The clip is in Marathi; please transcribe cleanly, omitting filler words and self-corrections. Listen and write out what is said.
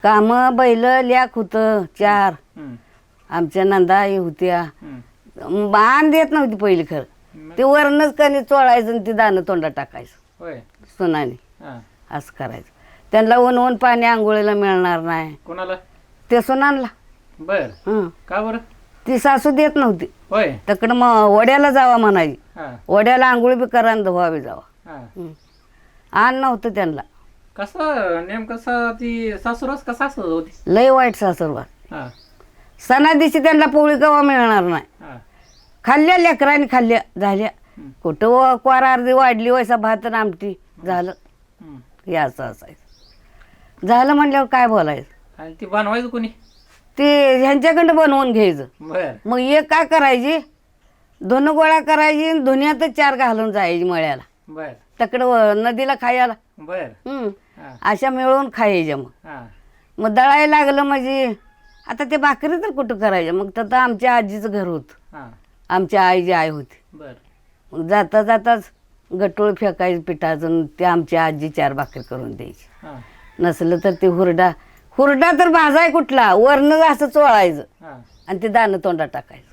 काम बैल ल्याक होतं 4 हम्म. आमच्या नंदा होत्या. हम्म. बाण देत नव्हती पहिली खरं ते वरणच कणी चोळायचं आणि ते दाणं तोंडात टाकायचं होय सुनाने हा. असं करायचं. त्यांना ऊन पाणी आंघोळीला मिळणार नाही कोणाला ते सुनानला. बर का बरं ती सासू देत नव्हती. होय तिकडं मग वड्याला जावा म्हणायची. हा वड्याला आंघोळी बी करा आणि धुवावी जावा. हा. आण नव्हतं त्यांना. कसं नेमकं ती सासूरस का सासू होती लय वाईट सासरवा. हा सणा दिवशी त्यांना पोळी कवा मिळणार नाही. हा. खाल्ल्या लेकरांनी खाल्ल्या झाल्या. हम्म. कुठं क्वार अर्धी वाढली वैसा भात आणि आमटी झालं. हम्म. हे असं असायचं. झालं म्हणल्यावर काय बोलायचं. आणि ती बनवायचं कोणी ते ह्यांच्याकडं बनवून घ्यायचं. बर मग एक काय करायची धुणं गोळा करायची आणि धुण्यातच 4 घालून जायची मळ्याला बर तिकडं नदीला खायला. बर हा. अशा मिळून खायच्या. मग हा. मग दळायला लागलं म्हणजे आता ते भाकरी तर कुठं करायच्या. मग तर आमच्या आजीचं घर होतं. हा. आमच्या आईची आई होती. बर मग जाता जाताच गटोळ फेकायचं पिठाचं आणि ते आमच्या आजी 4 भाकरी करून द्यायची. हा. नसलं तर ते हुरडा तर भाजाय कुठला वरनं असं चोळायचं हा. आणि ते दाणं तोंडात टाकायचं.